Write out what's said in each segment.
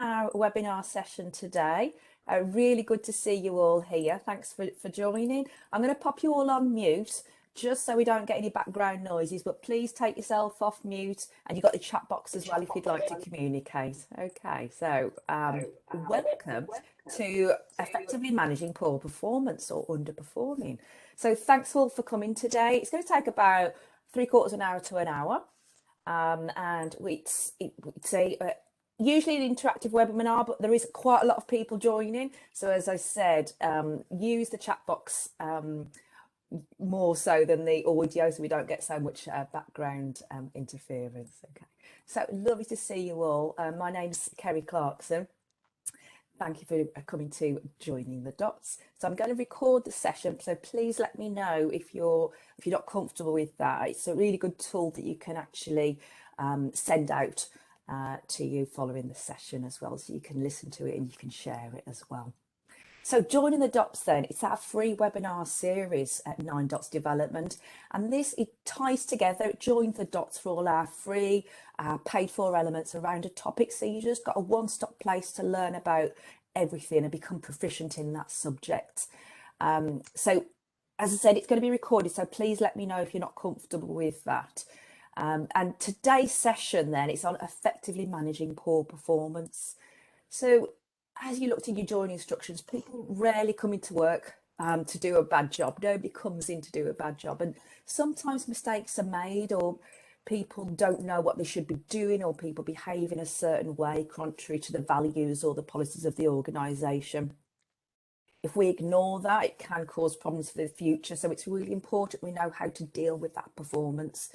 our webinar session today. Really good to see you all here. Thanks for joining. I'm going to pop you all on mute just so we don't get any background noises, but please take yourself off mute, and you've got the chat box as well if you'd like to communicate. Okay, so welcome to Effectively Managing Poor Performance or Underperforming. So thanks all for coming today. It's going to take about 3/4 an hour to an hour. And it's a usually an interactive webinar, but there is quite a lot of people joining. So as I said, use the chat box more so than the audio, so we don't get so much background interference. Okay, so lovely to see you all. My name's Kerry Clarkson. Thank you for coming to Joining the Dots. So I'm going to record the session, so please let me know if you're not comfortable with that. It's a really good tool that you can actually send out to you following the session as well, so you can listen to it and you can share it as well. So Joining the Dots then, it's our free webinar series at 9 Dots Development, and it ties together, it joins the dots for all our free paid for elements around a topic, so you just got a one-stop place to learn about everything and become proficient in that subject. So as I said, it's going to be recorded, so please let me know if you're not comfortable with that. And today's session then, it's on effectively managing poor performance. So as you looked in your joining instructions, people rarely come into work to do a bad job. Nobody comes in to do a bad job. And sometimes mistakes are made, or people don't know what they should be doing, or people behave in a certain way contrary to the values or the policies of the organisation. If we ignore that, it can cause problems for the future. So it's really important we know how to deal with that performance.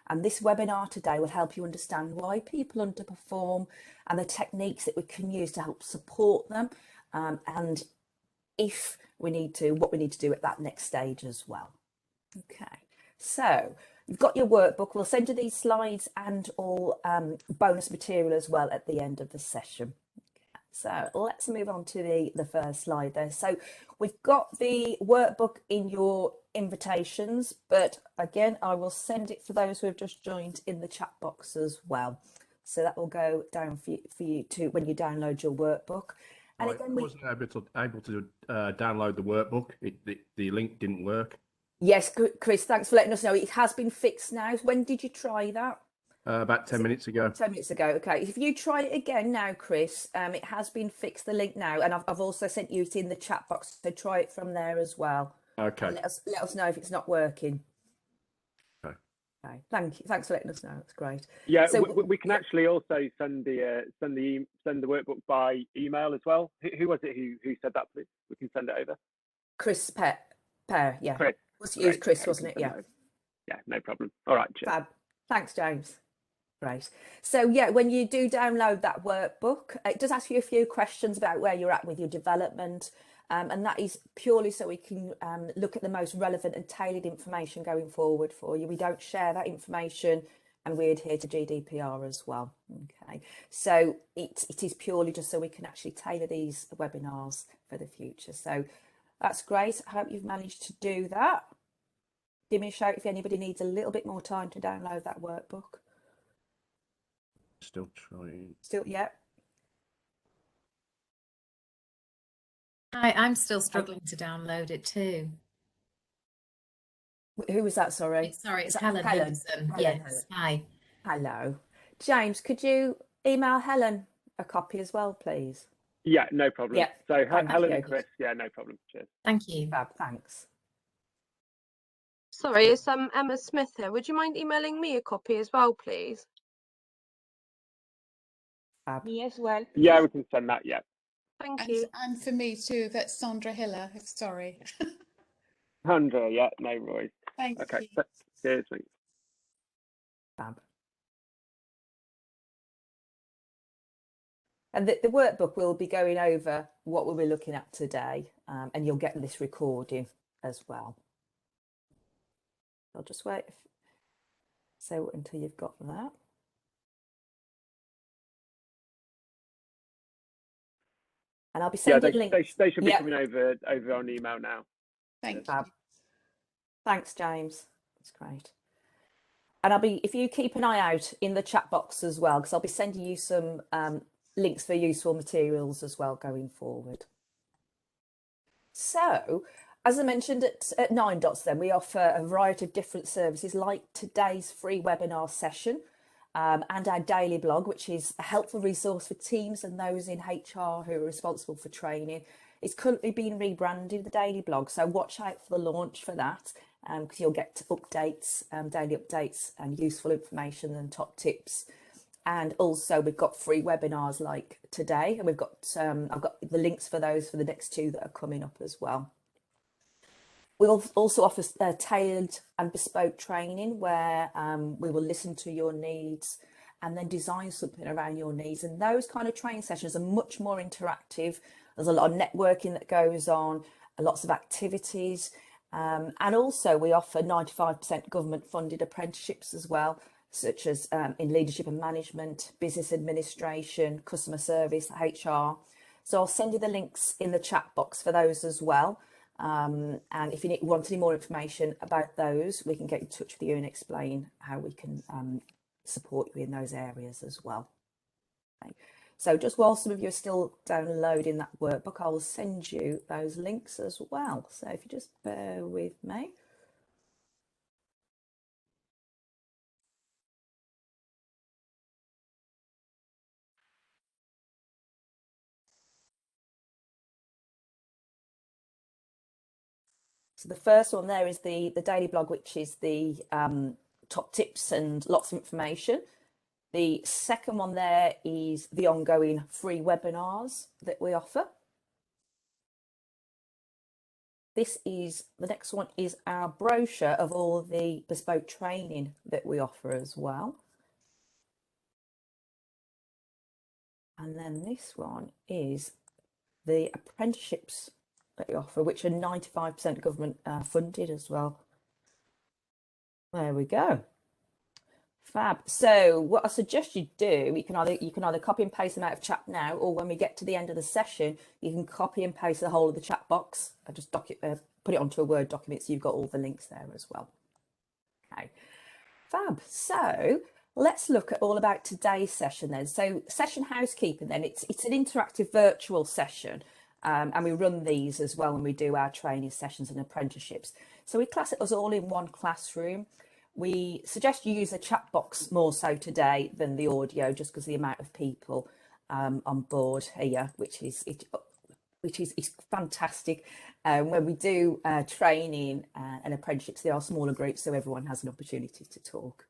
And this webinar today will help you understand why people underperform and the techniques that we can use to help support them, and if we need to, what we need to do at that next stage as well. Okay, so you've got your workbook. We'll send you these slides and all bonus material as well at the end of the session. So let's move on to the first slide there. So we've got the workbook in your invitations, but again, I will send it for those who have just joined in the chat box as well. So that will go down for you to when you download your workbook. And right. again, I wasn't able to download the workbook. The link didn't work. Yes, Chris, thanks for letting us know. It has been fixed now. When did you try that? About 10 minutes ago. 10 minutes ago. Okay, if you try it again now, Chris, it has been fixed, the link now, and I've also sent you it in the chat box, so try it from there as well. Okay. Let us know if it's not working. Okay. Okay. Thank you. Thanks for letting us know. That's great. Yeah, so we can actually also send the workbook by email as well. Who was it who said that, please? We can send it over. Chris Pear, yeah. Chris. Was used Chris, wasn't it? Yeah. Yeah, no problem. All right. Cheers. Fab. Thanks, James. Great. So yeah, when you do download that workbook, it does ask you a few questions about where you're at with your development, and that is purely so we can look at the most relevant and tailored information going forward for you. We don't share that information, and we adhere to GDPR as well. Okay, so it is purely just so we can actually tailor these webinars for the future. So that's great. I hope you've managed to do that. Give me a shout if anybody needs a little bit more time to download that workbook. Still trying. Still, yeah. I'm still struggling to download it too. Who was that? Sorry. Sorry, it's Helen Henderson. Yes. Hi. Hello. James, could you email Helen a copy as well, please? Yeah, no problem. Yeah. So Helen and Chris, yeah, no problem. Cheers. Thank you. Fab, thanks. Sorry, it's Emma Smith here. Would you mind emailing me a copy as well, please? Fab. Me as well. Yeah, we can send that. Yeah. Thank you. And for me too, that's Sandra Hiller. Sorry. Sandra, yeah, no worries. Thank okay. you. Cheers, thanks. Fab. And the workbook will be going over what we'll be looking at today, and you'll get this recording as well. I'll just wait until you've got that. And I'll be sending links. They should be coming over on email now. Thank Fab. you. Thanks, James. That's great. And if you keep an eye out in the chat box as well, because I'll be sending you some links for useful materials as well going forward. So, as I mentioned at 9 Dots, then we offer a variety of different services like today's free webinar session and our daily blog, which is a helpful resource for teams and those in HR who are responsible for training. It's currently being rebranded, the daily blog, so watch out for the launch for that because you'll get updates, daily updates and useful information and top tips. And also we've got free webinars like today, and we've got I've got the links for those for the next 2 that are coming up as well. We'll also offer tailored and bespoke training where we will listen to your needs and then design something around your needs. And those kind of training sessions are much more interactive. There's a lot of networking that goes on, lots of activities. And also we offer 95% government funded apprenticeships as well, such as in leadership and management, business administration, customer service, HR. So I'll send you the links in the chat box for those as well. And if you want any more information about those, we can get in touch with you and explain how we can support you in those areas as well. Okay. So just while some of you are still downloading that workbook, I will send you those links as well. So if you just bear with me. So the first one there is the daily blog, which is the top tips and lots of information. The second one there is the ongoing free webinars that we offer. The next one is our brochure of all the bespoke training that we offer as well. And then this one is the apprenticeships that we offer, which are 95% government funded as well. There we go. Fab. So what I suggest you do, you can either copy and paste them out of chat now, or when we get to the end of the session, you can copy and paste the whole of the chat box. I just put it onto a Word document so you've got all the links there as well. Okay. Fab. So let's look at all about today's session then. So session housekeeping then, it's an interactive virtual session. And we run these as well when we do our training sessions and apprenticeships. So we class it as all in one classroom. We suggest you use the chat box more so today than the audio, just because the amount of people on board here, which is fantastic. When we do training and apprenticeships, they are smaller groups, so everyone has an opportunity to talk.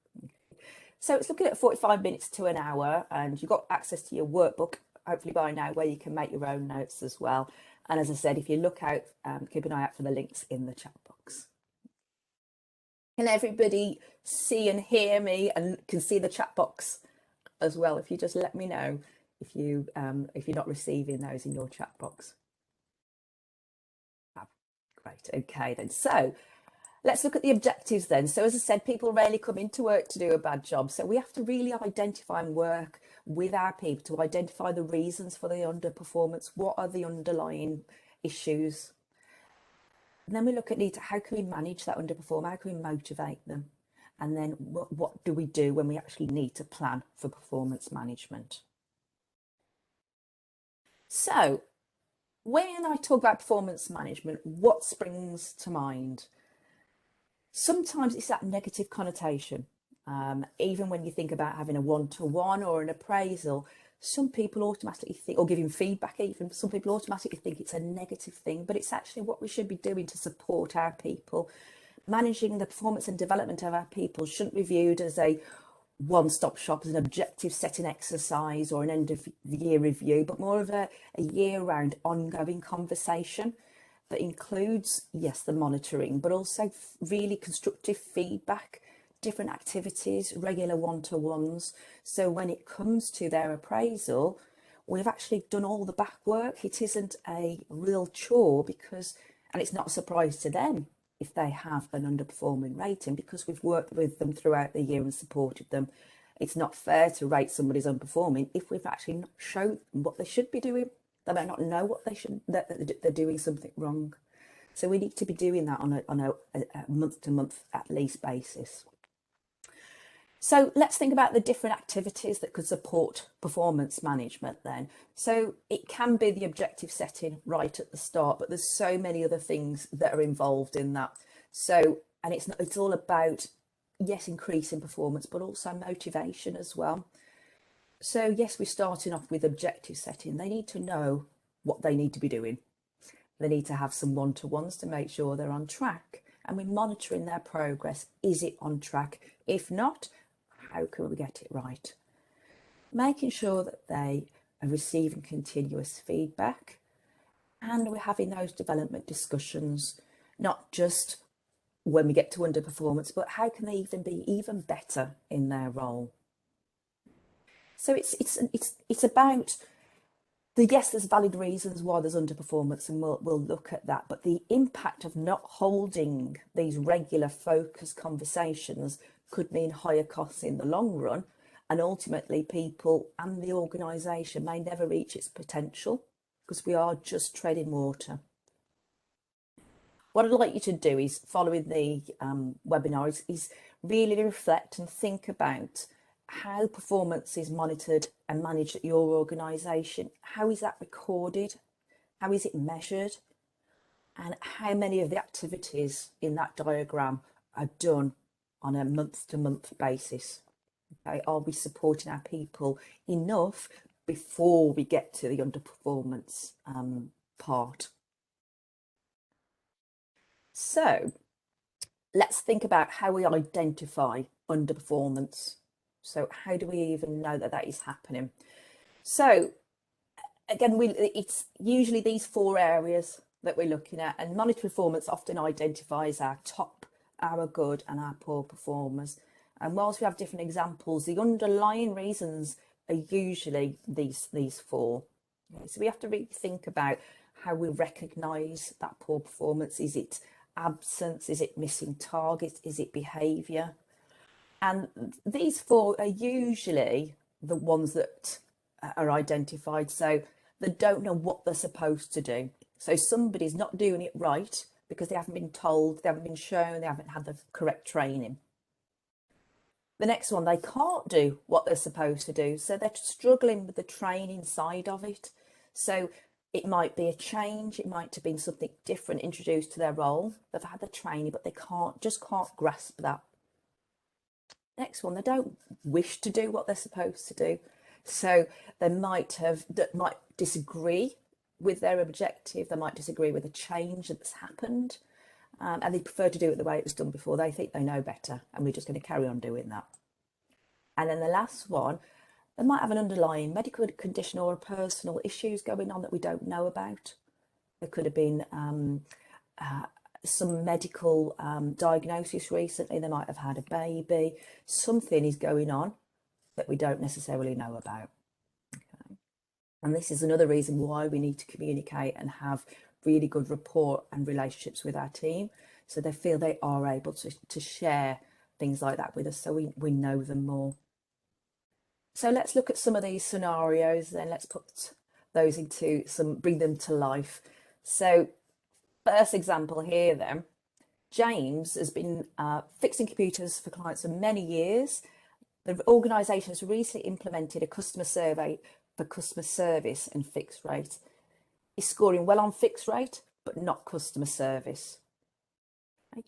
So it's looking at 45 minutes to an hour, and you've got access to your workbook, hopefully by now, where you can make your own notes as well. And as I said, if you look out, keep an eye out for the links in the chat box. Can everybody see and hear me and can see the chat box as well? If you just let me know if you're not receiving those in your chat box. Great. Okay then. So let's look at the objectives then. So as I said, people rarely come into work to do a bad job. So we have to really identify and work with our people to identify the reasons for the underperformance. What are the underlying issues? And then we look at how can we manage that underperform? How can we motivate them? And then what do we do when we actually need to plan for performance management? So when I talk about performance management, what springs to mind? Sometimes it's that negative connotation. Even when you think about having a one-to-one or an appraisal, some people automatically think, or giving feedback even, some people automatically think it's a negative thing, but it's actually what we should be doing to support our people. Managing the performance and development of our people shouldn't be viewed as a one-stop shop, as an objective setting exercise or an end of the year review, but more of a year-round ongoing conversation that includes, yes, the monitoring, but also really constructive feedback, different activities, regular one-to-ones. So when it comes to their appraisal, we've actually done all the back work. It isn't a real chore and it's not a surprise to them if they have an underperforming rating, because we've worked with them throughout the year and supported them. It's not fair to rate somebody as underperforming if we've actually not shown them what they should be doing. They might not know what they should, that they're doing something wrong. So we need to be doing that on a month-to-month at least basis. So let's think about the different activities that could support performance management then. So it can be the objective setting right at the start, but there's so many other things that are involved in that. So, and it's all about, yes, increasing performance, but also motivation as well. So yes, we're starting off with objective setting. They need to know what they need to be doing. They need to have some one-to-ones to make sure they're on track. And we're monitoring their progress. Is it on track? If not, how can we get it right? Making sure that they are receiving continuous feedback, and we're having those development discussions, not just when we get to underperformance, but how can they even be even better in their role? So it's about yes, there's valid reasons why there's underperformance, and we'll look at that. But the impact of not holding these regular focus conversations could mean higher costs in the long run, and ultimately people and the organisation may never reach its potential because we are just treading water. What I'd like you to do is, following the webinar, is really reflect and think about how performance is monitored and managed at your organisation. How is that recorded? How is it measured? And how many of the activities in that diagram are done on a month-to-month basis? Okay, are we supporting our people enough before we get to the underperformance part? So let's think about how we identify underperformance. So how do we even know that that is happening? So again, it's usually these 4 areas that we're looking at, and monitor performance often identifies our top, our good and our poor performers. And whilst we have different examples, the underlying reasons are usually these 4. Okay, so we have to really think about how we recognise that poor performance. Is it absence? Is it missing targets? Is it behaviour? And these 4 are usually the ones that are identified. So they don't know what they're supposed to do. So somebody's not doing it right because they haven't been told, they haven't been shown, they haven't had the correct training. The next one, they can't do what they're supposed to do. So they're struggling with the training side of it. So it might be a change, it might have been something different introduced to their role. They've had the training, but they just can't grasp that. Next one, they don't wish to do what they're supposed to do. So they might disagree with their objective. They might disagree with a change that's happened, and they prefer to do it the way it was done before. They think they know better, and we're just going to carry on doing that. And then the last one, they might have an underlying medical condition or personal issues going on that we don't know about. There could have been some medical diagnosis recently. They might have had a baby. Something is going on that we don't necessarily know about. Okay. And this is another reason why we need to communicate and have really good rapport and relationships with our team, so they feel they are able to share things like that with us, so we know them more. So let's look at some of these scenarios, then let's put those into bring them to life. So first example here then, James has been fixing computers for clients for many years. The organisation has recently implemented a customer survey for customer service and fixed rate. He's scoring well on fixed rate, but not customer service. Okay.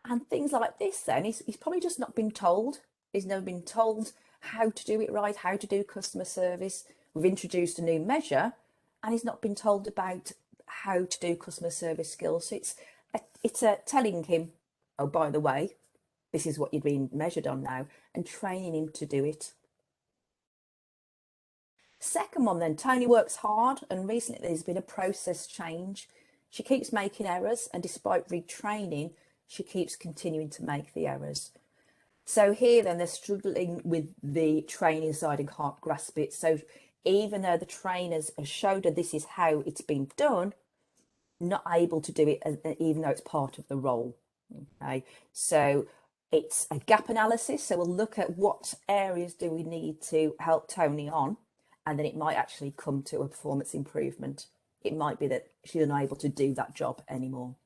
And things like this then, he's probably just not been told. He's never been told how to do it right, how to do customer service. We've introduced a new measure and he's not been told about how to do customer service skills. So it's telling him, oh, by the way, this is what you're being measured on now, and training him to do it. Second one then, Tony works hard and recently there's been a process change. She keeps making errors, and despite retraining, she keeps continuing to make the errors. So here then they're struggling with the training side and can't grasp it. So even though the trainers have showed her this is how it's been done, not able to do it even though it's part of the role. Okay, so it's a gap analysis. So we'll look at what areas do we need to help Tony on, and then it might actually come to a performance improvement. It might be that she's unable to do that job anymore.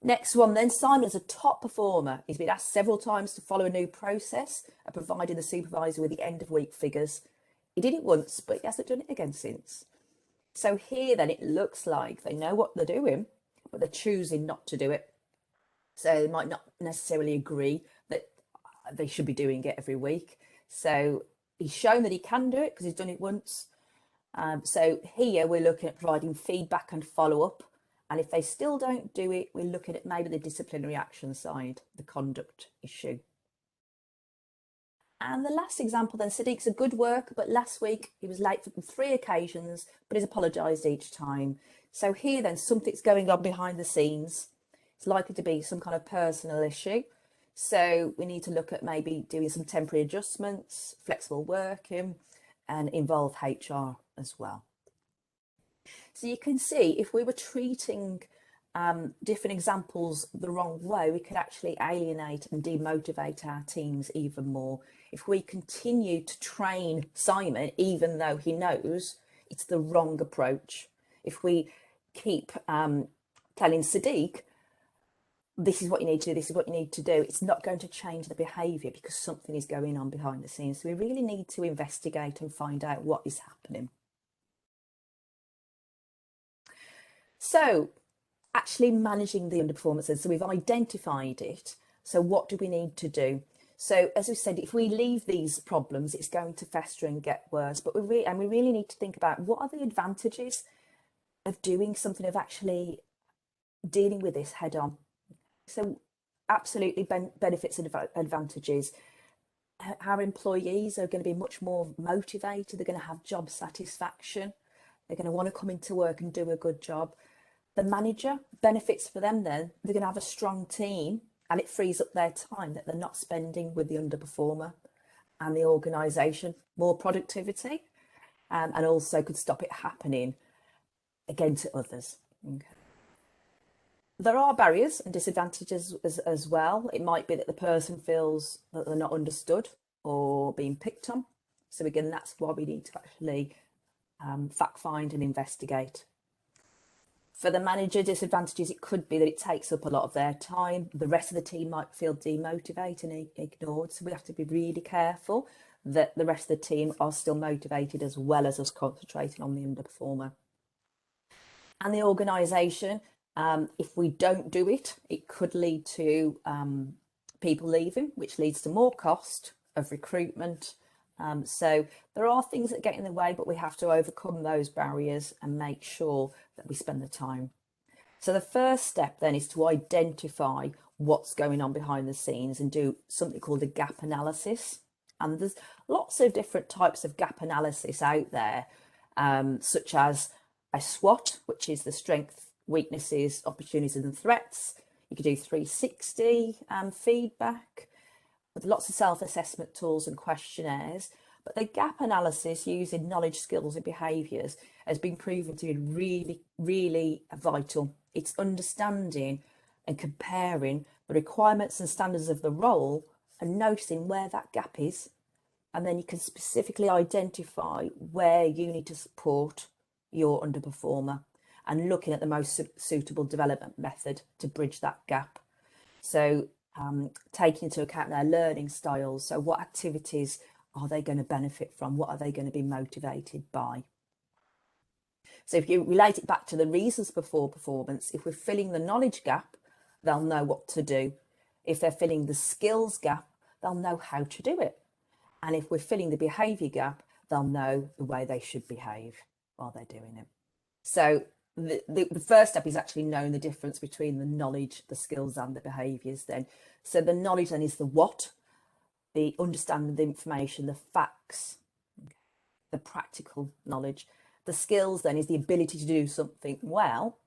Next one then, Simon is a top performer. He's been asked several times to follow a new process of providing the supervisor with the end of week figures. He did it once, but he hasn't done it again since. So here then it looks like they know what they're doing, but they're choosing not to do it. So they might not necessarily agree that they should be doing it every week. So he's shown that he can do it because he's done it once. So here we're looking at providing feedback and follow up. And if they still don't do it, we're looking at maybe the disciplinary action side, the conduct issue. And the last example then, Sadiq's a good worker, but last week he was late for 3 occasions, but he's apologised each time. So here then, something's going on behind the scenes. It's likely to be some kind of personal issue. So we need to look at maybe doing some temporary adjustments, flexible working, and involve HR as well. So you can see if we were treating different examples the wrong way, we could actually alienate and demotivate our teams even more. If we continue to train Simon, even though he knows it's the wrong approach, if we keep telling Sadiq, this is what you need to do, this is what you need to do, it's not going to change the behaviour because something is going on behind the scenes. So we really need to investigate and find out what is happening. So actually managing the underperformances. So we've identified it. So what do we need to do? So as we said, if we leave these problems, it's going to fester and get worse. But we really need to think about what are the advantages of doing something, of actually dealing with this head on. So absolutely benefits and advantages. Our employees are going to be much more motivated. They're going to have job satisfaction. They're going to want to come into work and do a good job. The manager, benefits for them then, they're going to have a strong team and it frees up their time that they're not spending with the underperformer, and the organisation, more productivity, and also could stop it happening again to others. Okay. There are barriers and disadvantages as well. It might be that the person feels that they're not understood or being picked on. So again, that's why we need to actually fact find and investigate. For the manager, disadvantages, it could be that it takes up a lot of their time. The rest of the team might feel demotivated and ignored. So we have to be really careful that the rest of the team are still motivated as well as us concentrating on the underperformer. And the organisation, if we don't do it, it could lead to people leaving, which leads to more cost of recruitment. So there are things that get in the way, but we have to overcome those barriers and make sure that we spend the time. So the first step then is to identify what's going on behind the scenes and do something called a gap analysis. And there's lots of different types of gap analysis out there, such as a SWOT, which is the strengths, weaknesses, opportunities and threats. You could do 360 feedback, with lots of self-assessment tools and questionnaires. But the gap analysis using knowledge, skills and behaviours has been proven to be really, really vital. It's understanding and comparing the requirements and standards of the role and noticing where that gap is. And then you can specifically identify where you need to support your underperformer and looking at the most suitable development method to bridge that gap. So taking into account their learning styles. So what activities are they going to benefit from? What are they going to be motivated by? So if you relate it back to the reasons for poor performance, if we're filling the knowledge gap, they'll know what to do. If they're filling the skills gap, they'll know how to do it. And if we're filling the behaviour gap, they'll know the way they should behave while they're doing it. So the first step is actually knowing the difference between the knowledge, the skills and the behaviours then. So the knowledge then is the what, the understanding of the information, the facts, the practical knowledge. The skills then is the ability to do something well,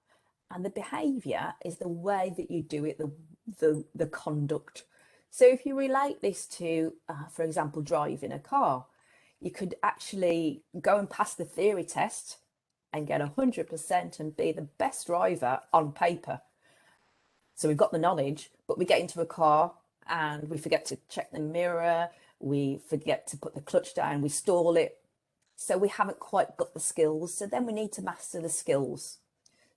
and the behaviour is the way that you do it, the conduct. So if you relate this to, for example, driving a car, you could actually go and pass the theory test and get 100% and be the best driver on paper. So we've got the knowledge, but we get into a car and we forget to check the mirror, we forget to put the clutch down, we stall it. So we haven't quite got the skills. So then we need to master the skills.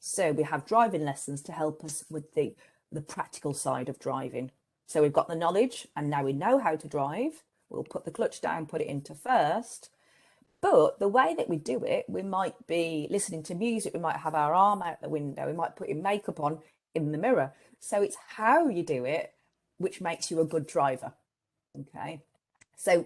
So we have driving lessons to help us with the the practical side of driving. So we've got the knowledge and now we know how to drive. We'll put the clutch down, put it into first. But the way that we do it, we might be listening to music, we might have our arm out the window, we might put your makeup on in the mirror. So it's how you do it which makes you a good driver. Okay, so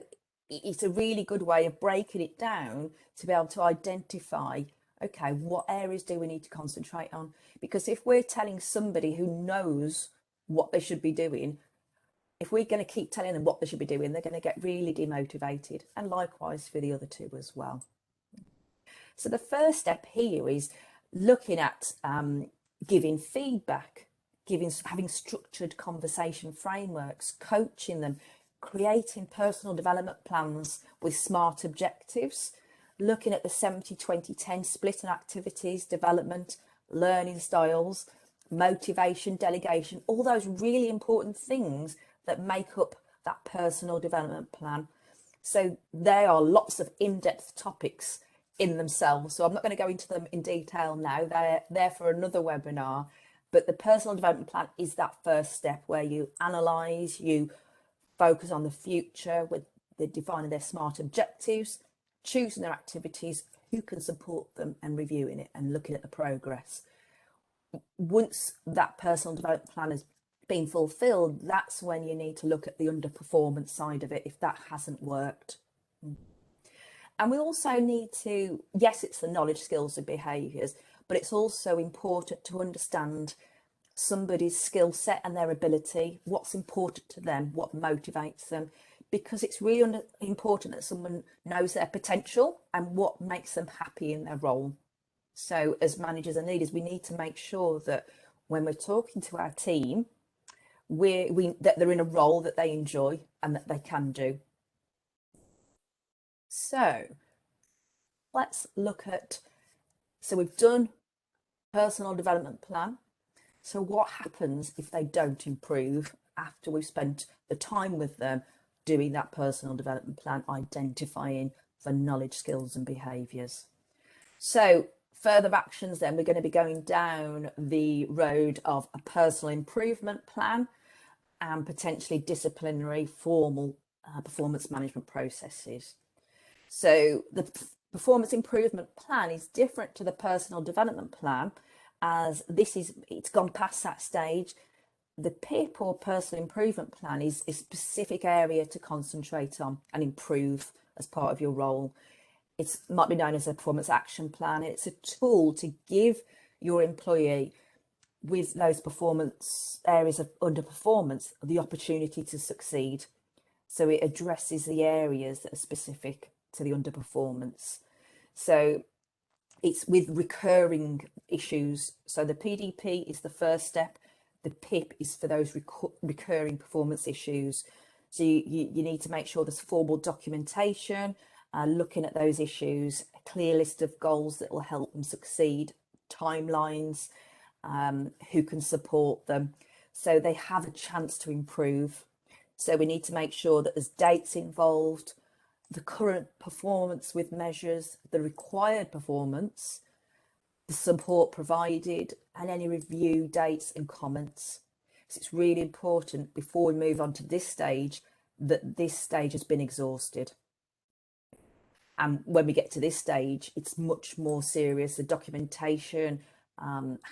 it's a really good way of breaking it down to be able to identify, okay, what areas do we need to concentrate on? Because if we're telling somebody who knows what they should be doing, if we're going to keep telling them what they should be doing, they're going to get really demotivated, and likewise for the other two as well. So the first step here is looking at giving feedback, having structured conversation frameworks, coaching them, creating personal development plans with SMART objectives, looking at the 70-20-10 split on activities, development, learning styles, motivation, delegation, all those really important things that make up that personal development plan. So there are lots of in-depth topics in themselves. So I'm not going to go into them in detail now. They're there for another webinar. But the personal development plan is that first step where you analyse, you focus on the future with the defining their SMART objectives, choosing their activities, who can support them, and reviewing it and looking at the progress. Once that personal development plan has been fulfilled, that's when you need to look at the underperformance side of it if that hasn't worked. And we also need to, yes, it's the knowledge, skills and behaviours, but it's also important to understand somebody's skill set and their ability, what's important to them, what motivates them, because it's really important that someone knows their potential and what makes them happy in their role. So as managers and leaders, we need to make sure that when we're talking to our team, that they're in a role that they enjoy and that they can do. So let's look at, so we've done personal development plan. So what happens if they don't improve after we've spent the time with them doing that personal development plan, identifying the knowledge, skills and behaviours? So further actions, then we're going to be going down the road of a personal improvement plan and potentially disciplinary formal performance management processes. So the performance improvement plan is different to the personal development plan, as it's gone past that stage. The PIP or personal improvement plan is a specific area to concentrate on and improve as part of your role. It might be known as a performance action plan. It's a tool to give your employee with those performance areas of underperformance the opportunity to succeed. So it addresses the areas that are specific to the underperformance. So it's with recurring issues. So the PDP is the first step. The PIP is for those recurring performance issues. So you need to make sure there's formal documentation, looking at those issues, a clear list of goals that will help them succeed, timelines, who can support them, so they have a chance to improve. So we need to make sure that there's dates involved, the current performance with measures, the required performance, the support provided, and any review dates and comments. So it's really important before we move on to this stage that this stage has been exhausted. And when we get to this stage, it's much more serious. The documentation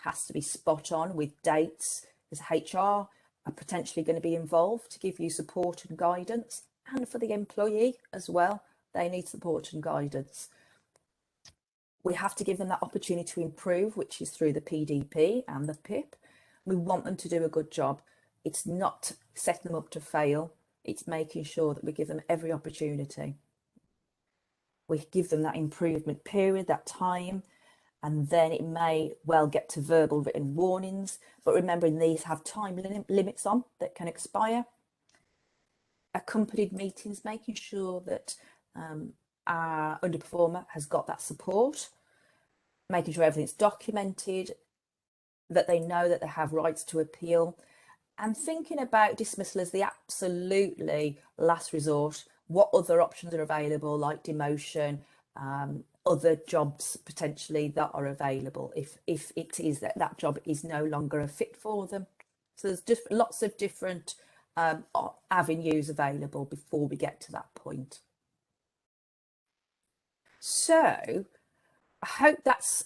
has to be spot on with dates, as HR are potentially going to be involved to give you support and guidance, and for the employee as well, they need support and guidance. We have to give them that opportunity to improve, which is through the PDP and the PIP. We want them to do a good job. It's not setting them up to fail. It's making sure that we give them every opportunity. We give them that improvement period, that time, and then it may well get to verbal written warnings. But remembering these have time limits on that can expire. Accompanied meetings, making sure that our underperformer has got that support, making sure everything's documented, that they know that they have rights to appeal, and thinking about dismissal as the absolutely last resort. What other options are available, like demotion, other jobs potentially that are available if it is that job is no longer a fit for them. So there's just lots of different avenues available before we get to that point. So I hope that's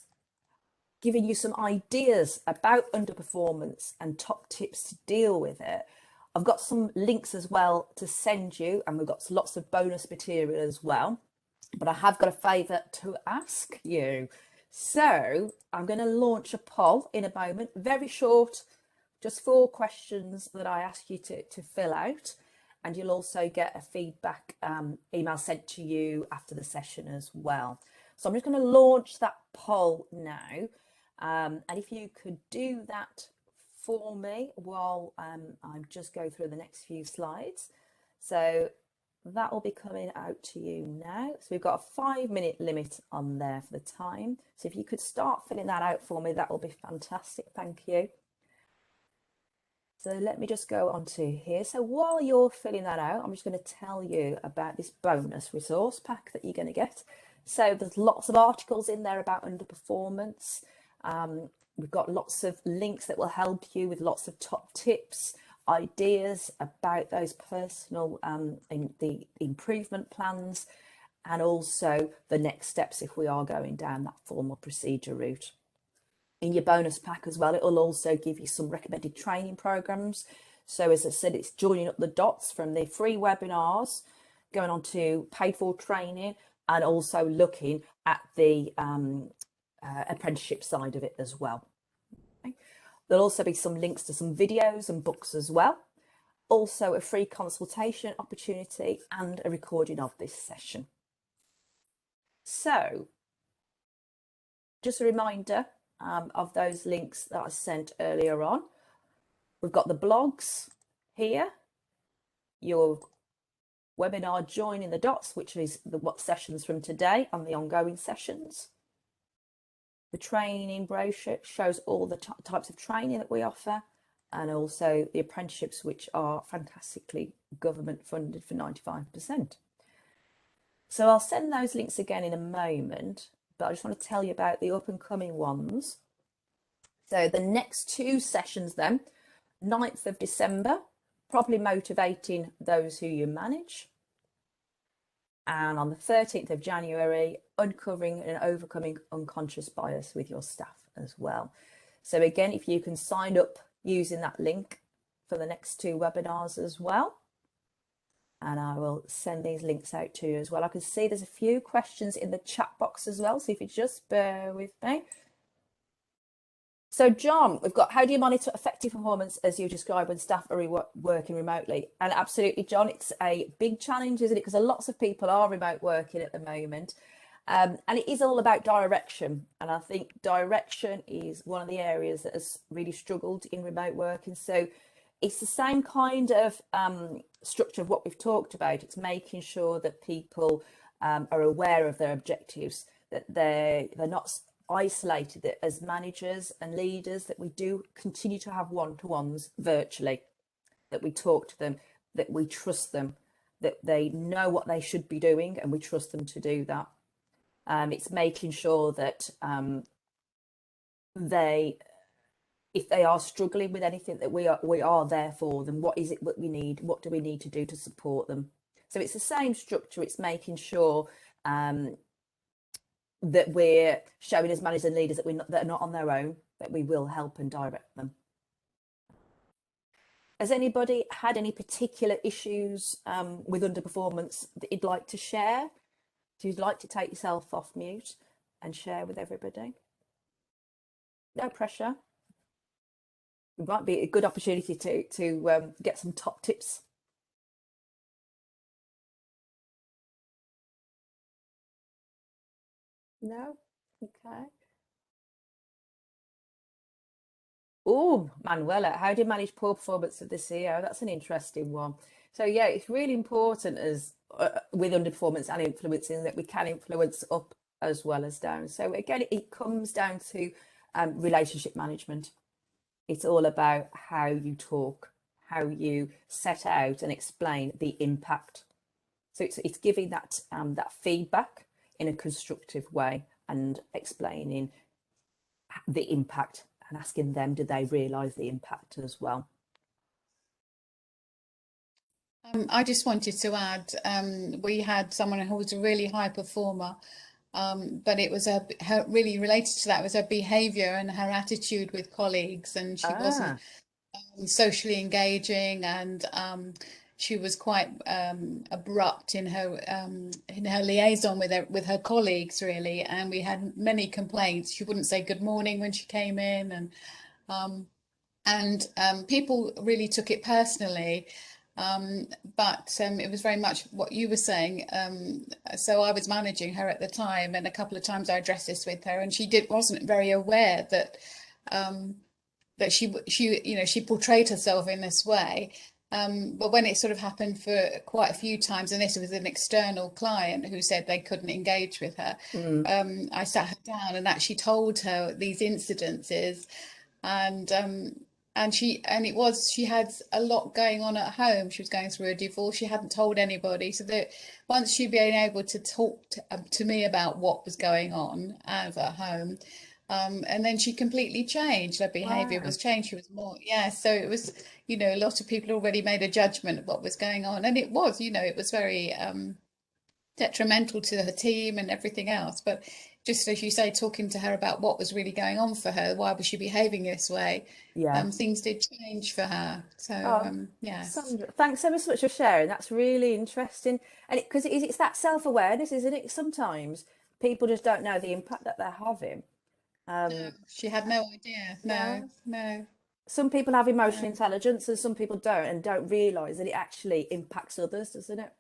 giving you some ideas about underperformance and top tips to deal with it. I've got some links as well to send you, and we've got lots of bonus material as well. But I have got a favour to ask you. So I'm going to launch a poll in a moment, very short, just 4 questions that I ask you to fill out. And you'll also get a feedback email sent to you after the session as well. So I'm just going to launch that poll now. And if you could do that for me while I just go through the next few slides. So that will be coming out to you now. So we've got a 5-minute limit on there for the time. So if you could start filling that out for me, that will be fantastic. Thank you. So let me just go on to here. So while you're filling that out, I'm just going to tell you about this bonus resource pack that you're going to get. So there's lots of articles in there about underperformance. We've got lots of links that will help you with lots of top tips, ideas about those personal the improvement plans, and also the next steps if we are going down that formal procedure route. In your bonus pack as well, it will also give you some recommended training programs. So as I said, it's joining up the dots from the free webinars, going on to paid for training, and also looking at the apprenticeship side of it as well. Okay. There'll also be some links to some videos and books as well. Also a free consultation opportunity and a recording of this session. So just a reminder of those links that I sent earlier on. We've got the blogs here, your webinar Joining the Dots, which is what sessions from today and the ongoing sessions. The training brochure shows all the types of training that we offer, and also the apprenticeships, which are fantastically government funded for 95%. So I'll send those links again in a moment, but I just want to tell you about the up and coming ones. So the next 2 sessions then, 9th of December, properly motivating those who you manage. And on the 13th of January, uncovering and overcoming unconscious bias with your staff as well. So again, if you can sign up using that link for the next 2 webinars as well. And I will send these links out to you as well. I can see there's a few questions in the chat box as well. So if you just bear with me. So John, we've got, how do you monitor effective performance as you describe when staff are working remotely? And absolutely, John, it's a big challenge, isn't it? Because lots of people are remote working at the moment. And it is all about direction. And I think direction is one of the areas that has really struggled in remote working. So it's the same kind of structure of what we've talked about. It's making sure that people are aware of their objectives, that they're not isolated, that as managers and leaders that we do continue to have one-to-ones virtually, that we talk to them, that we trust them, that they know what they should be doing and we trust them to do that. It's making sure that if they are struggling with anything, that we are there for them. What is it that we need? What do we need to do to support them? So it's the same structure. It's making sure that we're showing as managers and leaders that that are not on their own, that we will help and direct them. Has anybody had any particular issues with underperformance that you'd like to share? So you'd like to take yourself off mute and share with everybody? No pressure. It might be a good opportunity to get some top tips. No? Okay. Oh, Manuela, how do you manage poor performance of the CEO? That's an interesting one. So yeah, it's really important as with underperformance and influencing that we can influence up as well as down. So again, it comes down to relationship management. It's all about how you talk, how you set out and explain the impact. So it's giving that that feedback in a constructive way and explaining the impact and asking them, do they realise the impact as well? I just wanted to add, we had someone who was a really high performer, but it was her really related to that was her behaviour and her attitude with colleagues, and she wasn't Ah, socially engaging, and she was quite abrupt in her liaison with her colleagues, really. And we had many complaints. She wouldn't say good morning when she came in, um, and people really took it personally. But it was very much what you were saying. So I was managing her at the time, and a couple of times I addressed this with her, and she wasn't very aware that um, she portrayed herself in this way. But when it sort of happened for quite a few times, and this was an external client who said they couldn't engage with her, mm, I sat her down and actually told her these incidences, and she had a lot going on at home. She was going through a divorce. She hadn't told anybody, so that once she'd been able to talk to me about what was going on at home, and then she completely changed. Her behaviour wow. was changed. She was more, yeah. So it was, a lot of people already made a judgment of what was going on, and it was, it was very detrimental to her team and everything else. But just as you say, talking to her about what was really going on for her, why was she behaving this way? Yeah. Things did change for her. So Oh, yes, Sandra, thanks ever so much for sharing. That's really interesting. And because it's that self-awareness, isn't it? Sometimes people just don't know the impact that they're having. Um, she had no idea. No, no. no, Some people have emotional no. intelligence and some people don't and don't realise that it actually impacts others, doesn't it?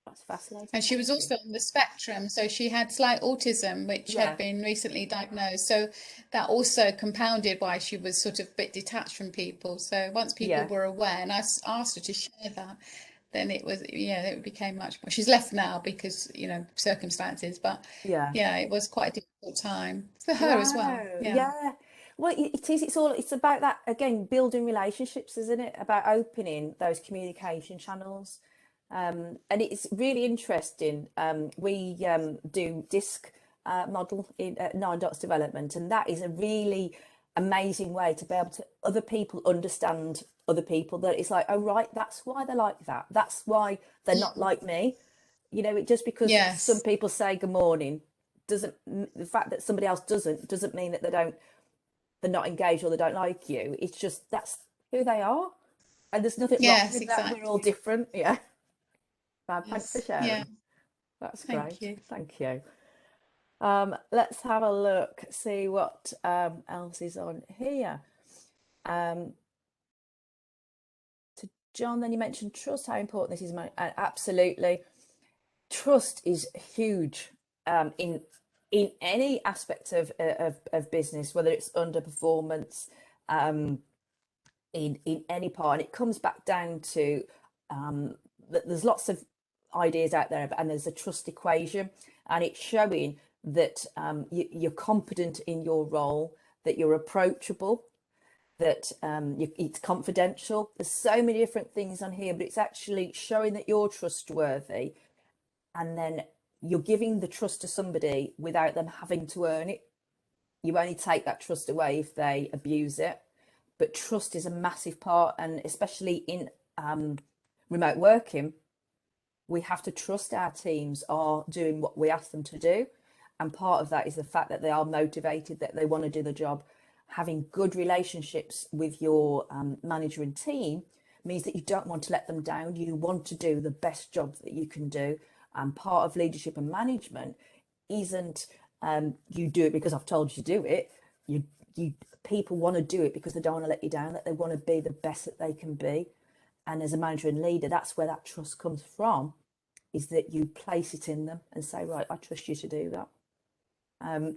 That's fascinating. And she Thank was you. also on the spectrum, so she had slight autism, which had Yeah. been recently diagnosed. So that also compounded why she was sort of a bit detached from people. So once people Yeah. were aware, and asked her to share that, then it became much more. She's left now because, circumstances, but Yeah. yeah, it was quite a difficult time for her as well. Wow. Yeah. Yeah. Well, it is. It's about that again, building relationships, isn't it? About opening those communication channels. And it's really interesting. We do disc model in Nine Dots Development, and that is a really amazing way to be able to other people understand other people. That it's like, oh right, that's why they're like that. That's why they're not like me. Just because some Yes. people say good morning doesn't the fact that somebody else doesn't mean that they're not engaged or they don't like you. It's just that's who they are, and there's nothing wrong Yes, with that. We're all exactly. different. Yeah. Fab, thanks for Yes. Yeah. sharing. That's Thank great. you. Thank you. Let's have a look, see what else is on here. Um, to John, then you mentioned trust, how important this is. Absolutely. Trust is huge in any aspect of business, whether it's underperformance, um, in any part. And it comes back down to that there's lots of ideas out there, and there's a trust equation, and it's showing that you're competent in your role, that you're approachable, that it's confidential. There's so many different things on here, but it's actually showing that you're trustworthy, and then you're giving the trust to somebody without them having to earn it. You only take that trust away if they abuse it. But trust is a massive part, and especially in remote working, we have to trust our teams are doing what we ask them to do. And part of that is the fact that they are motivated, that they want to do the job. Having good relationships with your manager and team means that you don't want to let them down. You want to do the best job that you can do. And part of leadership and management isn't you do it because I've told you to do it. You people want to do it because they don't want to let you down, that they want to be the best that they can be. And as a manager and leader, that's where that trust comes from, is that you place it in them and say, right, I trust you to do that. And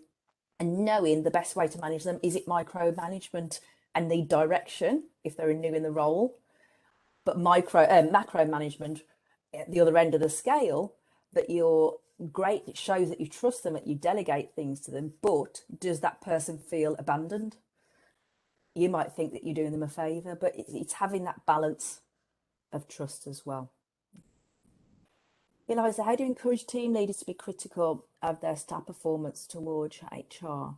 knowing the best way to manage them, is it micromanagement and need direction if they're new in the role, but macro management at the other end of the scale, that you're great, it shows that you trust them, that you delegate things to them, but does that person feel abandoned? You might think that you're doing them a favour, but it's having that balance of trust as well. Eliza, how do you encourage team leaders to be critical of their staff performance towards HR?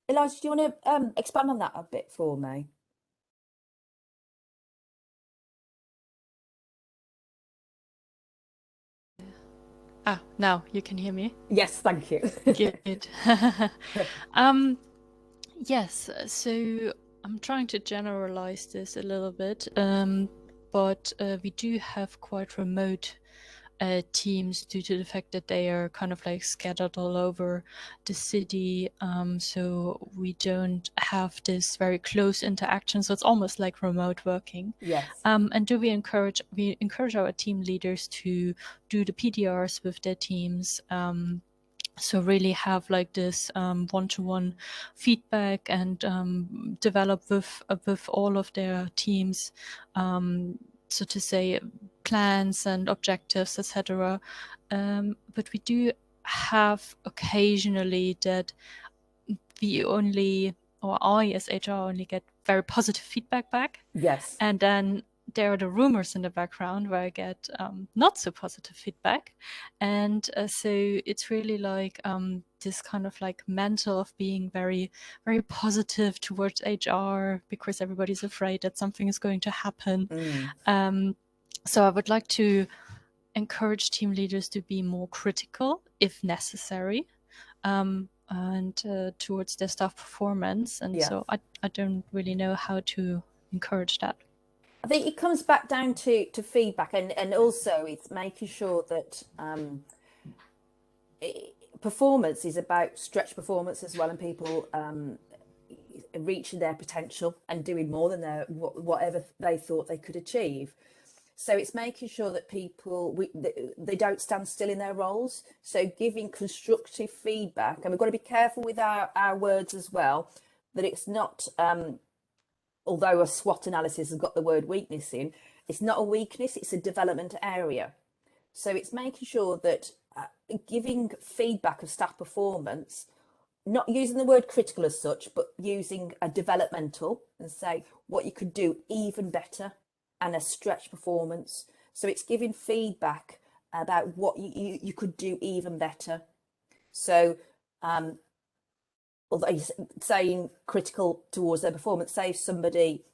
Eliza, do you want to expand on that a bit for me? Now you can hear me. Yes, thank you. Good. Yes, so I'm trying to generalize this a little bit, but we do have quite remote teams due to the fact that they are kind of like scattered all over the city. So we don't have this very close interaction. So it's almost like remote working. Yes. And we encourage our team leaders to do the PDRs with their teams. So really have like this one-to-one feedback and develop with all of their teams, so to say, plans and objectives, etc. But we do have occasionally that we only, or I as HR only get very positive feedback back. Yes. And then there are the rumors in the background where I get not so positive feedback. And so it's really like this kind of like mental of being very, very positive towards HR because everybody's afraid that something is going to happen. So I would like to encourage team leaders to be more critical if necessary. And towards their staff performance. And so I don't really know how to encourage that. I think it comes back down to feedback, and also it's making sure that performance is about stretch performance as well, and people reaching their potential and doing more than whatever they thought they could achieve. So it's making sure that people, they don't stand still in their roles. So giving constructive feedback, and we've got to be careful with our words as well, that it's not, although a SWOT analysis has got the word weakness in, it's not a weakness, it's a development area. So it's making sure that giving feedback of staff performance, not using the word critical as such, but using a developmental and say what you could do even better, and a stretch performance. So it's giving feedback about what you could do even better. So although saying critical towards their performance, say if somebody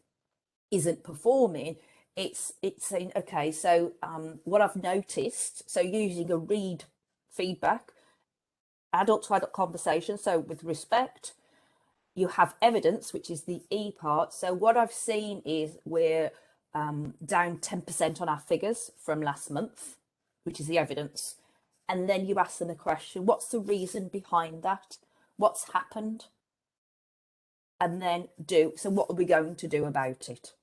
isn't performing, it's saying, okay, so what I've noticed, so using a read feedback, adult to adult conversation, so with respect, you have evidence, which is the E part. So what I've seen is we're down 10% on our figures from last month, which is the evidence. And then you ask them a question, what's the reason behind that? What's happened? And then so what are we going to do about it?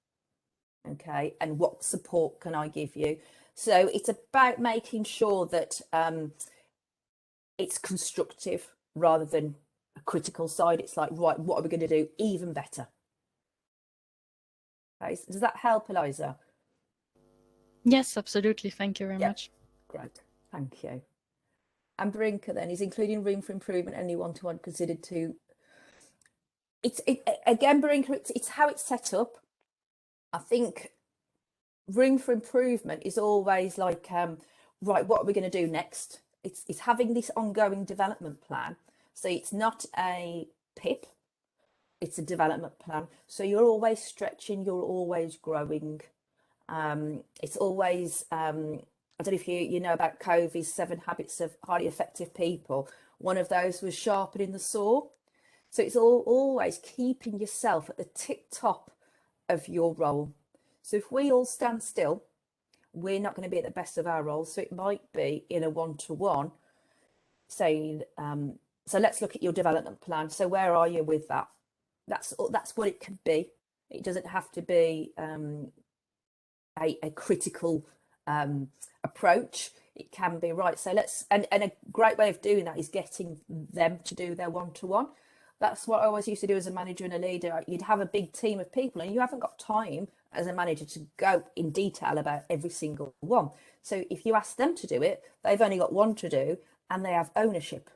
Okay, and what support can I give you? So it's about making sure that it's constructive rather than a critical side. It's like, right, what are we going to do even better? Okay, so does that help, Eliza? Yes, absolutely. Thank you very much. Great, thank you. And Brinker then is including room for improvement only one-to-one considered to. Again, Brinker, it's how it's set up. I think room for improvement is always like, right, what are we going to do next? It's having this ongoing development plan. So it's not a PIP, it's a development plan. So you're always stretching, you're always growing. It's always, I don't know if you know about Covey's 7 Habits of Highly Effective People. One of those was sharpening the saw. So it's always keeping yourself at the tip top of your role. So if we all stand still, we're not going to be at the best of our roles. So it might be in a one-to-one saying, so let's look at your development plan. So where are you with that? That's what it could be. It doesn't have to be a critical approach. It can be, right, so let's, and a great way of doing that is getting them to do their one-to-one. That's what I always used to do as a manager and a leader. You'd have a big team of people and you haven't got time as a manager to go in detail about every single one. So if you ask them to do it, they've only got one to do and they have ownership.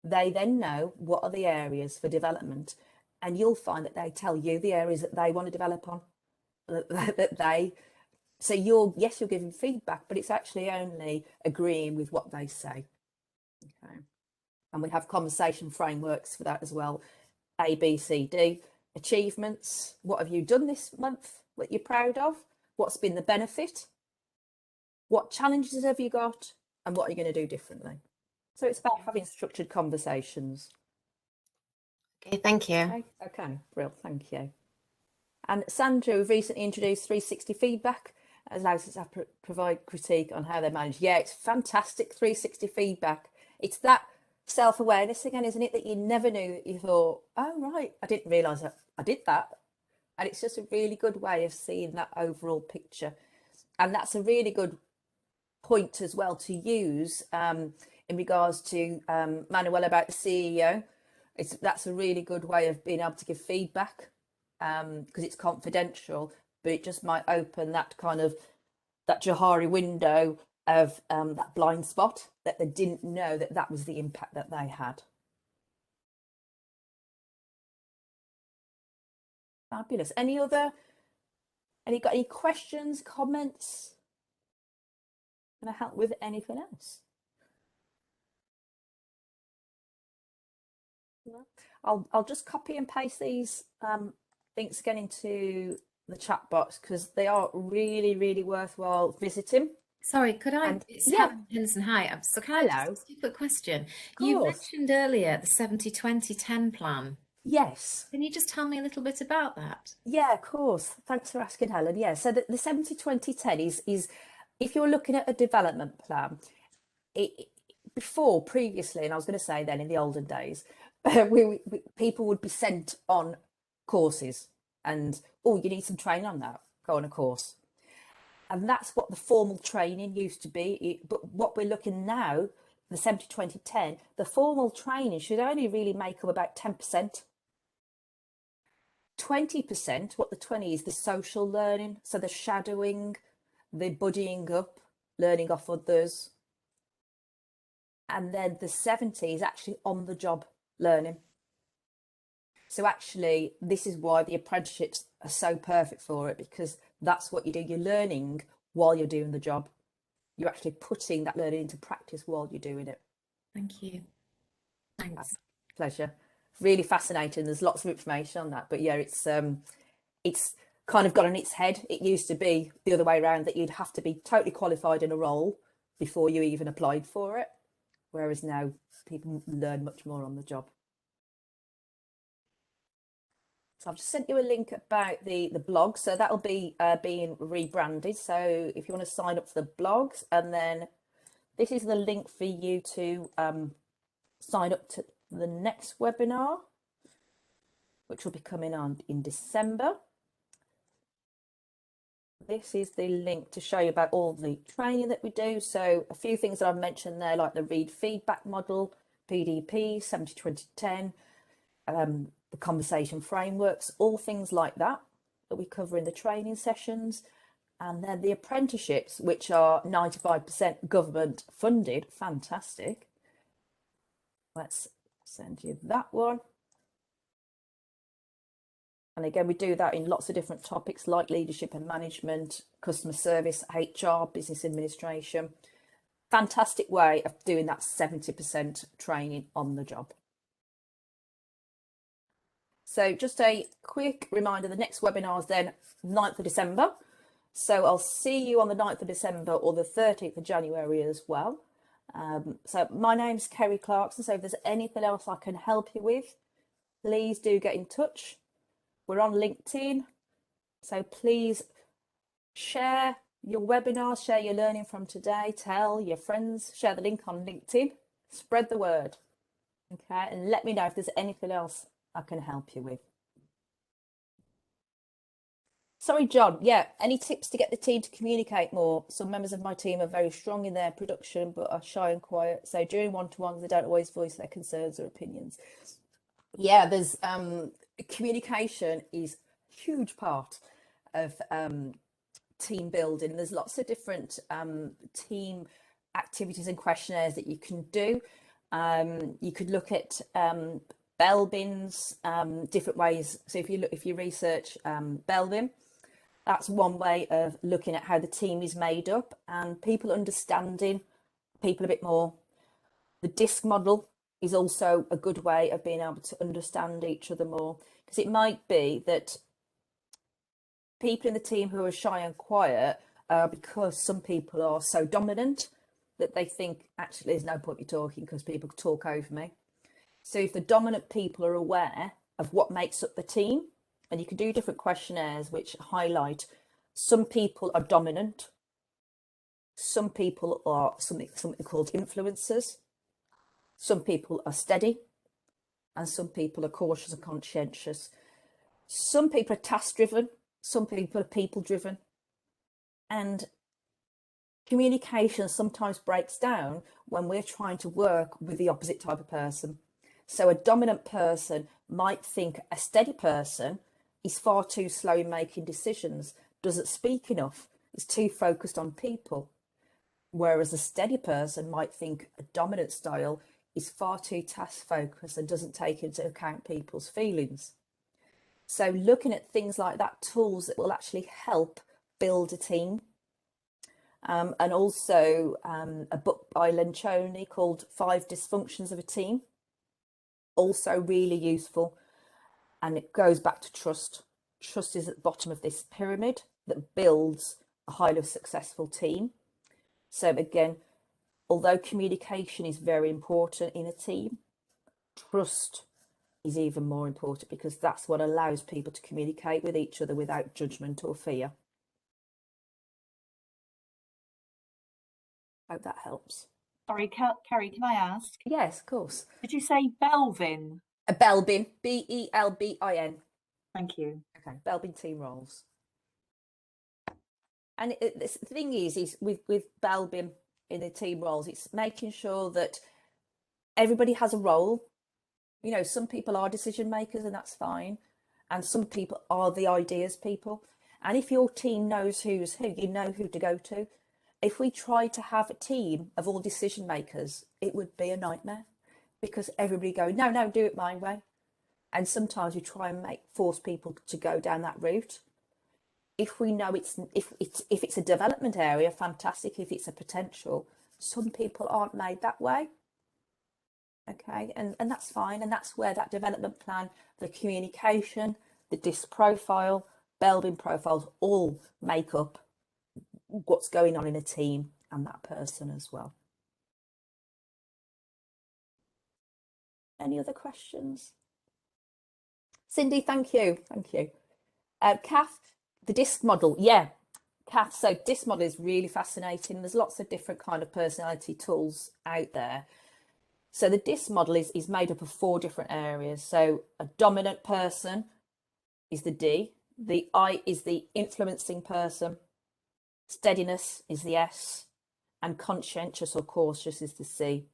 They then know what are the areas for development, and you'll find that they tell you the areas that they want to develop on. So you're giving feedback, but it's actually only agreeing with what they say. Okay. And we have conversation frameworks for that as well. A, B, C, D. Achievements. What have you done this month? What you're proud of? What's been the benefit? What challenges have you got? and what are you going to do differently? So it's about having structured conversations. Okay, thank you. Okay, Brill, thank you. And Sandra, we've recently introduced 360 feedback, as allows us to provide critique on how they manage. Yeah, it's fantastic 360 feedback. It's that self-awareness again, isn't it? That you never knew, that you thought, oh, right, I didn't realise that I did that. And it's just a really good way of seeing that overall picture. And that's a really good point as well to use in regards to Manuel about the CEO. That's a really good way of being able to give feedback because it's confidential, but it just might open that kind of that Johari window of that blind spot that they didn't know that that was the impact that they had. Fabulous. Got any questions, comments? Can I help with anything else? No? I'll just copy and paste these links again into the chat box because they are really, really worthwhile visiting. Sorry, could I? And It's yeah. Helen Henderson. Hi. So can I just ask you a quick question? Of You course. mentioned earlier the 70-20-10 plan. Yes. Can you just tell me a little bit about that? Yeah, of course. Thanks for asking, Helen. Yeah, so the 70-20-10 is if you're looking at a development plan, previously, and I was going to say then in the olden days, people would be sent on courses and, oh, you need some training on that, go on a course. And that's what the formal training used to be. But what we're looking now, the 70-20-10, the formal training should only really make up about 10%. 20%, what the 20 is, the social learning. So the shadowing, the buddying up, learning off others. And then the 70 is actually on the job learning. So actually, this is why the apprenticeships are so perfect for it, because that's what you do. You're learning while you're doing the job. You're actually putting that learning into practice while you're doing it. Thank you. Thanks. Pleasure. Really fascinating. There's lots of information on that, but yeah, it's kind of got on its head. It used to be the other way around, that you'd have to be totally qualified in a role before you even applied for it, whereas now people learn much more on the job. So I've just sent you a link about the blog, so that'll be being rebranded. So if you want to sign up for the blogs, and then this is the link for you to sign up to the next webinar, which will be coming on in December. This is the link to show you about all the training that we do. So a few things that I've mentioned there, like the read feedback model, PDP, 70-20-10, the conversation frameworks, all things like that that we cover in the training sessions. And then the apprenticeships, which are 95% government funded. Fantastic. Let's send you that one. And again, we do that in lots of different topics like leadership and management, customer service, HR, business administration. Fantastic way of doing that 70% training on the job. So just a quick reminder, the next webinar is then 9th of December. So I'll see you on the 9th of December or the 13th of January as well. So my name's Kerry Clarkson. So if there's anything else I can help you with, please do get in touch. We're on LinkedIn, so please share your webinars, share your learning from today, tell your friends, share the link on LinkedIn, spread the word, okay? And let me know if there's anything else I can help you with. Sorry, John, yeah, any tips to get the team to communicate more? Some members of my team are very strong in their production, but are shy and quiet. So during one-to-ones, they don't always voice their concerns or opinions. Yeah, there's communication is a huge part of team building. There's lots of different team activities and questionnaires that you can do. You could look at bell bins, different ways. So if you research bell bin, that's one way of looking at how the team is made up and people understanding people a bit more. The DISC model is also a good way of being able to understand each other more, because it might be that people in the team who are shy and quiet because some people are so dominant that they think, actually, there's no point me talking because people talk over me. So if the dominant people are aware of what makes up the team, and you can do different questionnaires which highlight some people are dominant, some people are something called influencers, some people are steady, and some people are cautious and conscientious. Some people are task driven, some people are people driven, and communication sometimes breaks down when we're trying to work with the opposite type of person. So a dominant person might think a steady person is far too slow in making decisions, doesn't speak enough, is too focused on people. Whereas a steady person might think a dominant style is far too task focused and doesn't take into account people's feelings. So looking at things like that, tools that will actually help build a team. And also a book by Lencioni called 5 Dysfunctions of a Team. Also really useful. And it goes back to trust. Trust is at the bottom of this pyramid that builds a highly successful team. So again, although communication is very important in a team, trust is even more important because that's what allows people to communicate with each other without judgment or fear. Hope that helps. Sorry, Kerry, can I ask? Yes, of course. Did you say Belvin? A Belbin, Belbin. Thank you. Okay, Belbin team roles. And the thing is with Belbin in the team roles, it's making sure that everybody has a role. You know, some people are decision makers and that's fine. And some people are the ideas people. And if your team knows who's who, you know who to go to. If we tried to have a team of all decision makers, it would be a nightmare because everybody go, no, do it my way. And sometimes we try and force people to go down that route. If we know if it's a development area, fantastic. If it's a potential, some people aren't made that way. Okay, and that's fine. And that's where that development plan, the communication, the DISC profile, Belbin profiles all make up what's going on in a team and that person as well. Any other questions? Cindy, thank you. Kath, the DISC model. Yeah, Kath, so DISC model is really fascinating. There's lots of different kind of personality tools out there. So the DISC model is made up of 4 different areas. So a dominant person is the D. The I is the influencing person. Steadiness is the S. And conscientious or cautious is the C.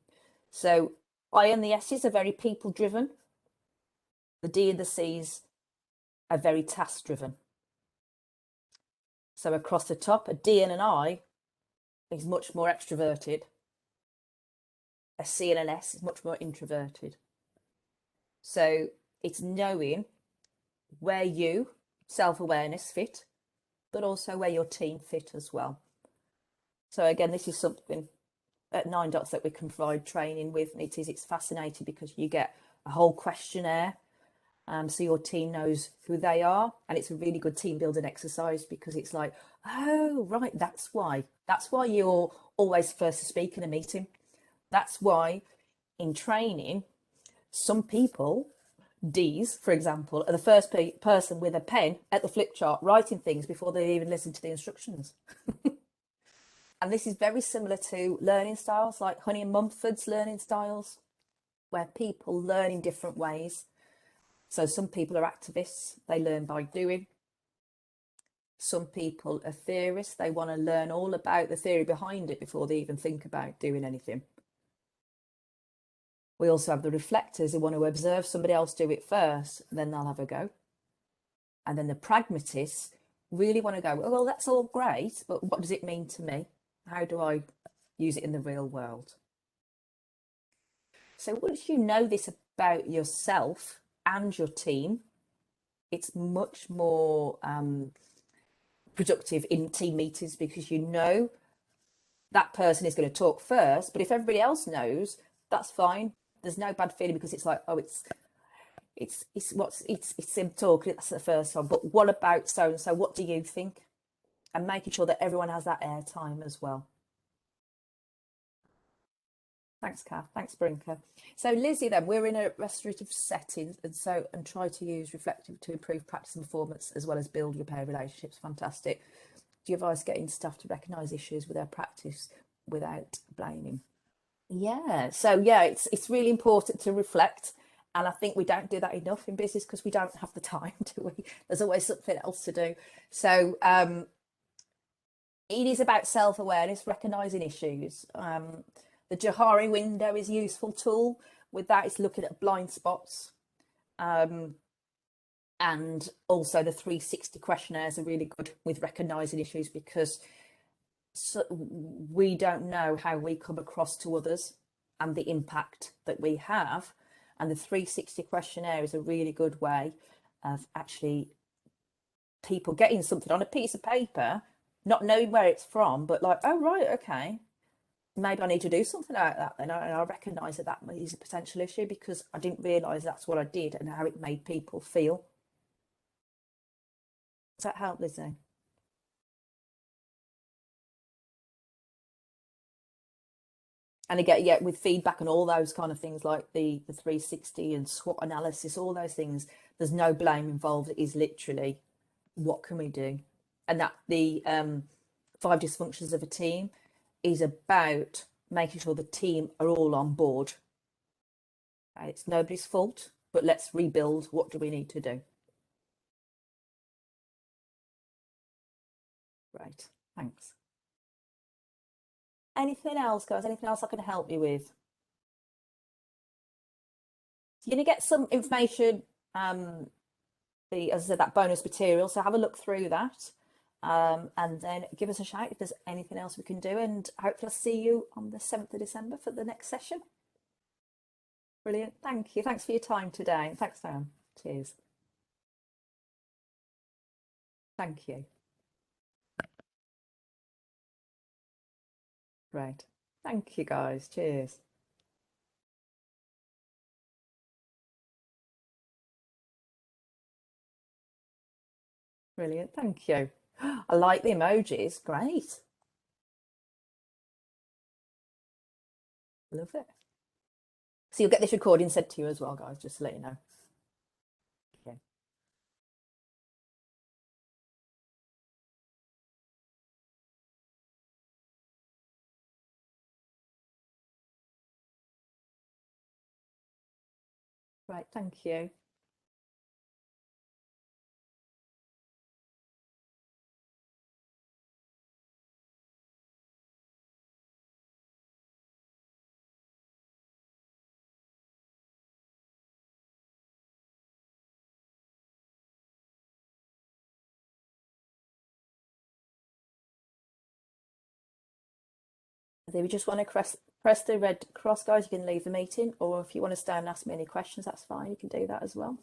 So I and the S's are very people driven. The D and the C's are very task driven. So across the top, a D and an I is much more extroverted. A C and an S is much more introverted. So it's knowing where you, self-awareness, fit, but also where your team fit as well. So again, this is something at 9 Dots that we can provide training with. And it's fascinating because you get a whole questionnaire. So your team knows who they are. And it's a really good team building exercise because it's like, oh, right, that's why you're always first to speak in a meeting. That's why in training, some people, Ds, for example, are the first person with a pen at the flip chart writing things before they even listen to the instructions. And this is very similar to learning styles like Honey and Mumford's learning styles, where people learn in different ways. So some people are activists, they learn by doing. Some people are theorists, they want to learn all about the theory behind it before they even think about doing anything. We also have the reflectors who want to observe somebody else do it first, then they'll have a go. And then the pragmatists really want to go, oh, well, that's all great, but what does it mean to me? How do I use it in the real world? So once you know this about yourself and your team, it's much more productive in team meetings because you know that person is going to talk first. But if everybody else knows, that's fine. There's no bad feeling because it's like, oh, it's him talking. That's the first one. But what about so and so? What do you think? And making sure that everyone has that airtime as well. Thanks, Kath. Thanks, Brinker. So, Lizzie, then we're in a restorative setting, and try to use reflective to improve practice and performance as well as build repair relationships. Fantastic. Do you advise getting staff to recognise issues with their practice without blaming? Yeah. So yeah, it's really important to reflect, and I think we don't do that enough in business because we don't have the time, do we? There's always something else to do. So it is about self-awareness, recognising issues. The Johari window is a useful tool. With that, it's looking at blind spots. And also the 360 questionnaires are really good with recognising issues because we don't know how we come across to others and the impact that we have. And the 360 questionnaire is a really good way of actually people getting something on a piece of paper, not knowing where it's from, but like, oh, right, okay, maybe I need to do something about that then. And I recognise that that is a potential issue because I didn't realise that's what I did and how it made people feel. Does that help, Lizzie? And again, yeah, with feedback and all those kind of things like the 360 and SWOT analysis, all those things, there's no blame involved. It is literally, what can we do? And that the 5 dysfunctions of a team is about making sure the team are all on board. It's nobody's fault, but let's rebuild. What do we need to do? Right, thanks. Anything else, guys? Anything else I can help you with? You're going to get some information, as I said, that bonus material. So have a look through that, and then give us a shout if there's anything else we can do. And hopefully I'll see you on the 7th of December for the next session. Brilliant. Thank you. Thanks for your time today. Thanks, Sam. Cheers. Thank you. Right. Thank you, guys. Cheers. Brilliant. Thank you. I like the emojis. Great. Love it. So you'll get this recording sent to you as well, guys, just to let you know. Okay. Right. Thank you. If you just want to press the red cross, guys, you can leave the meeting, or if you want to stay and ask me any questions, that's fine. You can do that as well.